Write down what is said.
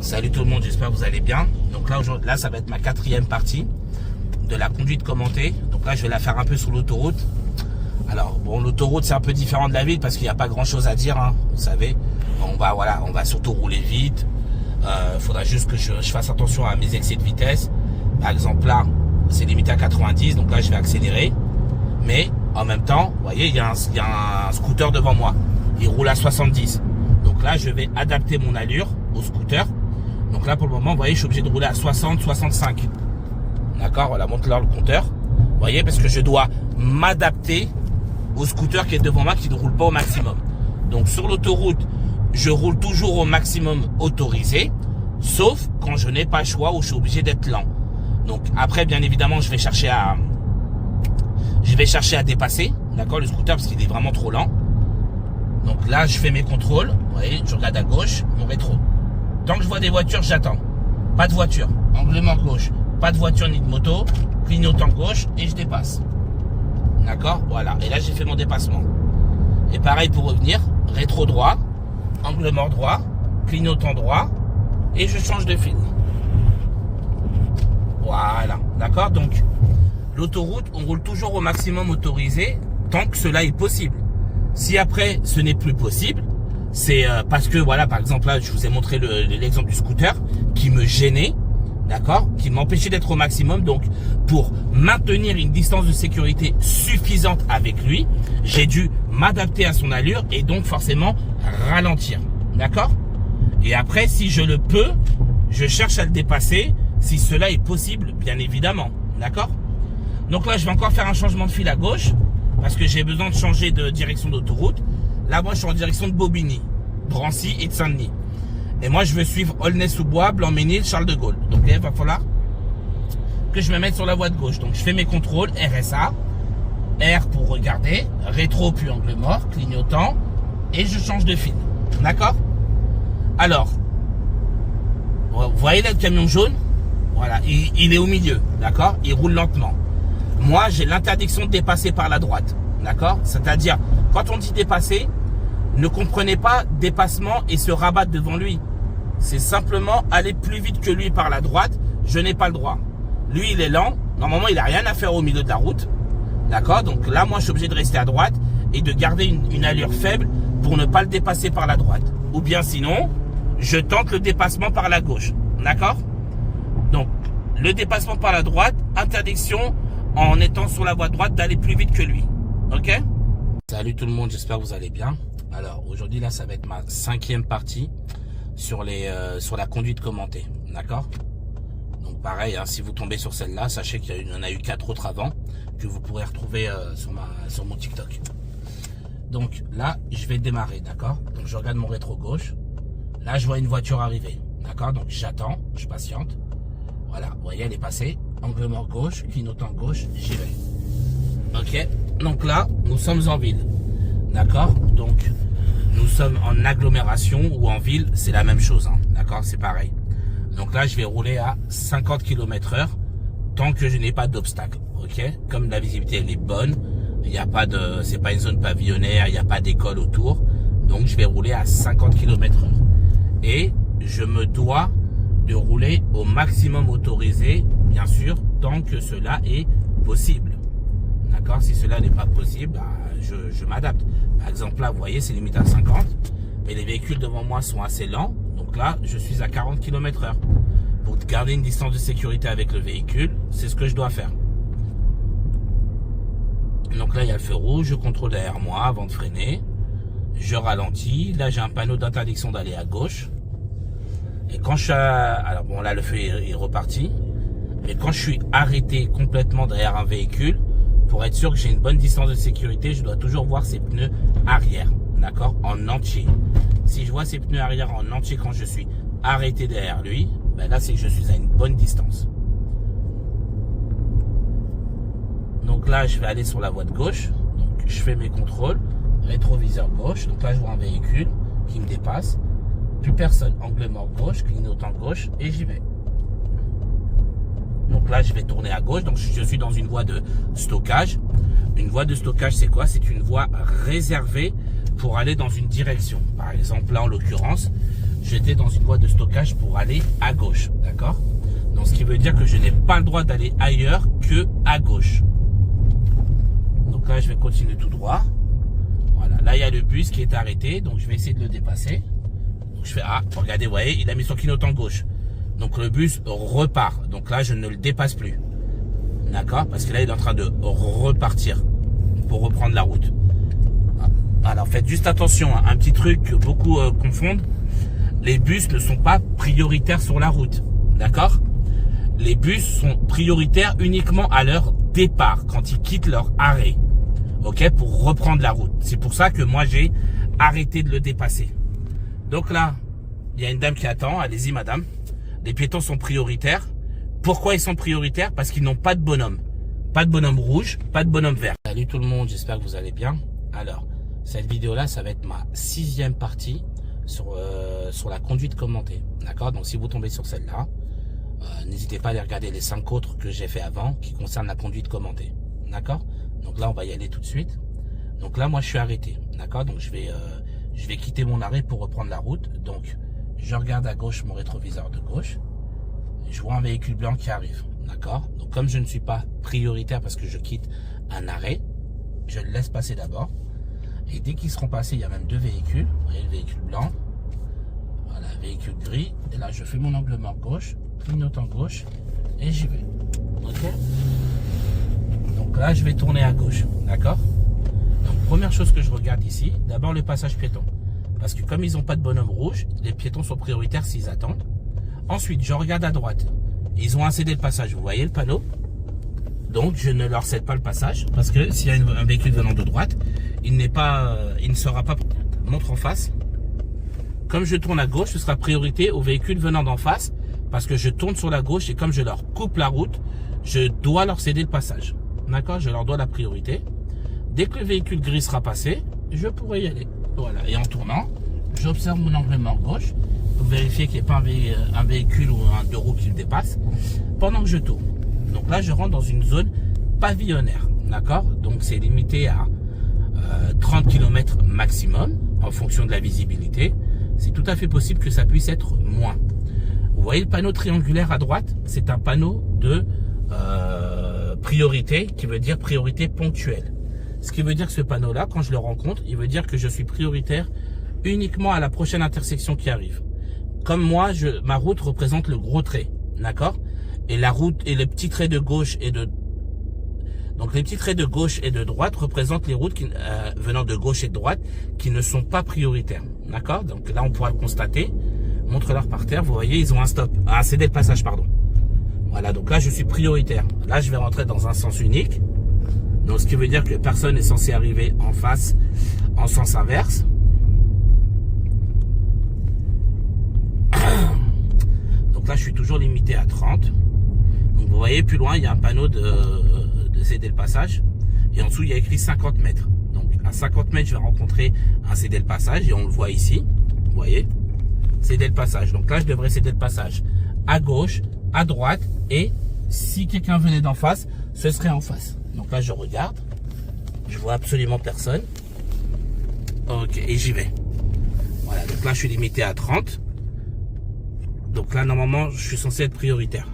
Salut tout le monde, j'espère que vous allez bien. Donc là, ça va être ma 4e partie de la conduite commentée. Donc là, je vais la faire un peu sur l'autoroute. Alors, bon, l'autoroute, c'est un peu différent de la ville parce qu'il n'y a pas grand-chose à dire, hein, vous savez. On va surtout rouler vite. Faudra juste que je fasse attention à mes excès de vitesse. Par exemple, là, c'est limité à 90, donc là, je vais accélérer. Mais en même temps, vous voyez, il y a un scooter devant moi. Il roule à 70. Donc là, je vais adapter mon allure au scooter. Donc là, pour le moment, vous voyez, je suis obligé de rouler à 60, 65. D'accord, voilà, montre-leur le compteur. Vous voyez, parce que je dois m'adapter au scooter qui est devant moi, qui ne roule pas au maximum. Donc sur l'autoroute, je roule toujours au maximum autorisé, sauf quand je n'ai pas le choix ou je suis obligé d'être lent. Donc après, bien évidemment, je vais chercher à dépasser, d'accord, le scooter parce qu'il est vraiment trop lent. Donc là, je fais mes contrôles. Vous voyez, je regarde à gauche, mon rétro. Tant que je vois des voitures, j'attends. Pas de voiture. Angle mort gauche. Pas de voiture ni de moto. Clignotant gauche et je dépasse. D'accord, voilà. Et là, j'ai fait mon dépassement. Et pareil pour revenir. Rétro droit. Angle mort droit. Clignotant droit. Et je change de fil. Voilà. D'accord, donc l'autoroute, on roule toujours au maximum autorisé tant que cela est possible. Si après, ce n'est plus possible, c'est parce que, voilà, par exemple, là, je vous ai montré l'exemple du scooter qui me gênait, d'accord, qui m'empêchait d'être au maximum. Donc, pour maintenir une distance de sécurité suffisante avec lui, j'ai dû m'adapter à son allure et donc forcément ralentir, d'accord. Et après, si je le peux, je cherche à le dépasser, si cela est possible, bien évidemment, d'accord. Donc là, je vais encore faire un changement de fil à gauche, parce que j'ai besoin de changer de direction d'autoroute. Là, moi, je suis en direction de Bobigny, Drancy et de Saint-Denis. Et moi, je veux suivre Aulnay-sous-Bois, Blanc-Ménil, Charles de Gaulle. Donc, il va falloir que je me mette sur la voie de gauche. Donc, je fais mes contrôles, RSA, R pour regarder, rétro puis angle mort, clignotant, et je change de fil. D'accord? Alors, vous voyez là le camion jaune? Voilà, il est au milieu, d'accord? Il roule lentement. Moi, j'ai l'interdiction de dépasser par la droite, d'accord? C'est-à-dire, quand on dit dépasser, ne comprenez pas dépassement et se rabattre devant lui. C'est simplement aller plus vite que lui par la droite. Je n'ai pas le droit. Lui, il est lent. Normalement, il n'a rien à faire au milieu de la route, d'accord? Donc là, moi, je suis obligé de rester à droite et de garder une allure faible pour ne pas le dépasser par la droite. Ou bien sinon, je tente le dépassement par la gauche, d'accord? Donc, le dépassement par la droite, interdiction en étant sur la voie droite d'aller plus vite que lui. Ok? Salut tout le monde, j'espère que vous allez bien. Alors aujourd'hui là, ça va être ma 5e partie sur la conduite commentée. D'accord? Donc pareil, hein, si vous tombez sur celle-là, sachez qu'il y en a eu 4 autres avant que vous pourrez retrouver sur mon TikTok. Donc là, je vais démarrer, d'accord? Donc je regarde mon rétro gauche. Là, je vois une voiture arriver. D'accord? Donc j'attends, je patiente. Voilà, vous voyez, elle est passée. Angle mort gauche, clignotant gauche, j'y vais. Ok, donc là, nous sommes en ville. D'accord, donc nous sommes en agglomération ou en ville, c'est la même chose. Hein. D'accord, c'est pareil. Donc là, je vais rouler à 50 km/h tant que je n'ai pas d'obstacle. Ok, comme la visibilité elle est bonne, il n'y a pas de, c'est pas une zone pavillonnaire, il n'y a pas d'école autour. Donc je vais rouler à 50 km/h. Et je me dois de rouler au maximum autorisé, bien sûr, tant que cela est possible. D'accord? Si cela n'est pas possible, bah, je m'adapte. Par exemple, là, vous voyez, c'est limité à 50. Mais les véhicules devant moi sont assez lents. Donc là, je suis à 40 km/h. Pour garder une distance de sécurité avec le véhicule, c'est ce que je dois faire. Donc là, il y a le feu rouge. Je contrôle derrière moi avant de freiner. Je ralentis. Là, j'ai un panneau d'interdiction d'aller à gauche. Et quand je suis alors bon, là, le feu est reparti. Mais quand je suis arrêté complètement derrière un véhicule, pour être sûr que j'ai une bonne distance de sécurité, je dois toujours voir ses pneus arrière, d'accord, en entier. Si je vois ses pneus arrière en entier quand je suis arrêté derrière lui, ben là, c'est que je suis à une bonne distance. Donc là, je vais aller sur la voie de gauche. Donc, je fais mes contrôles. Rétroviseur gauche. Donc là, je vois un véhicule qui me dépasse. Plus personne. Angle mort gauche, clignotant gauche et j'y vais. Donc là, je vais tourner à gauche. Donc, je suis dans une voie de stockage. Une voie de stockage, c'est quoi? C'est une voie réservée pour aller dans une direction. Par exemple, là, en l'occurrence, j'étais dans une voie de stockage pour aller à gauche, d'accord? Donc ce qui veut dire que je n'ai pas le droit d'aller ailleurs que à gauche. Donc là, je vais continuer tout droit. Voilà, là il y a le bus qui est arrêté, donc je vais essayer de le dépasser. Donc je fais, ah, regardez, vous voyez, il a mis son clignotant gauche. Donc le bus repart, donc là je ne le dépasse plus. D'accord? Parce que là il est en train de repartir pour reprendre la route. Alors faites juste attention, hein, un petit truc que beaucoup confondent. Les bus ne sont pas prioritaires sur la route. D'accord? Les bus sont prioritaires uniquement à leur départ, quand ils quittent leur arrêt. Ok? Pour reprendre la route. C'est pour ça que moi j'ai arrêté de le dépasser. Donc là, il y a une dame qui attend. Allez-y madame. Les piétons sont prioritaires. Pourquoi ils sont prioritaires? Parce qu'ils n'ont pas de bonhomme. Pas de bonhomme rouge, pas de bonhomme vert. Salut tout le monde, j'espère que vous allez bien. Alors, cette vidéo-là, ça va être ma 6e partie sur la conduite commentée. D'accord? Donc si vous tombez sur celle-là, n'hésitez pas à aller regarder les 5 autres que j'ai fait avant qui concernent la conduite commentée. D'accord? Donc là, on va y aller tout de suite. Donc là, moi, je suis arrêté. D'accord? Donc je vais quitter mon arrêt pour reprendre la route. Donc, je regarde à gauche mon rétroviseur de gauche. Je vois un véhicule blanc qui arrive. D'accord? Donc, comme je ne suis pas prioritaire parce que je quitte un arrêt, je le laisse passer d'abord. Et dès qu'ils seront passés, il y a même 2 véhicules. Vous voyez le véhicule blanc. Voilà, véhicule gris. Et là, je fais mon angle mort gauche, clignotant gauche, et j'y vais. Ok? Donc là, je vais tourner à gauche. D'accord? Donc, première chose que je regarde ici, d'abord le passage piéton. Parce que comme ils n'ont pas de bonhomme rouge, les piétons sont prioritaires s'ils attendent. Ensuite, je regarde à droite. Ils ont cédé le passage. Vous voyez le panneau? Donc, je ne leur cède pas le passage. Parce que s'il y a un véhicule venant de droite, il ne sera pas... Montre en face. Comme je tourne à gauche, ce sera priorité aux véhicules venant d'en face. Parce que je tourne sur la gauche et comme je leur coupe la route, je dois leur céder le passage. D'accord? Je leur dois la priorité. Dès que le véhicule gris sera passé, je pourrai y aller. Voilà, et en tournant, j'observe mon angle mort gauche pour vérifier qu'il n'y ait pas un véhicule ou un 2 roues qui le dépasse pendant que je tourne. Donc là, je rentre dans une zone pavillonnaire, d'accord? Donc c'est limité à 30 km maximum en fonction de la visibilité. C'est tout à fait possible que ça puisse être moins. Vous voyez le panneau triangulaire à droite? C'est un panneau de priorité qui veut dire priorité ponctuelle. Ce qui veut dire que ce panneau-là, quand je le rencontre, il veut dire que je suis prioritaire uniquement à la prochaine intersection qui arrive. Comme moi, ma route représente le gros trait, d'accord? Et la route et les petits traits de gauche et de... Donc les petits traits de gauche et de droite représentent les routes venant de gauche et de droite qui ne sont pas prioritaires, d'accord? Donc là, on pourra le constater. Montre-leur par terre, vous voyez, ils ont un stop, un cédé le passage, pardon. Voilà, donc là, je suis prioritaire. Là, je vais rentrer dans un sens unique. Donc, ce qui veut dire que personne n'est censé arriver en face en sens inverse. Donc là, je suis toujours limité à 30. Donc, vous voyez, plus loin, il y a un panneau de céder le passage. Et en dessous, il y a écrit 50 mètres. Donc, à 50 mètres, je vais rencontrer un céder le passage. Et on le voit ici. Vous voyez? Céder le passage. Donc là, je devrais céder le passage à gauche, à droite. Et si quelqu'un venait d'en face, ce serait en face. Donc là, je regarde. Je vois absolument personne. Ok, et j'y vais. Voilà, donc là, je suis limité à 30. Donc là, normalement, je suis censé être prioritaire.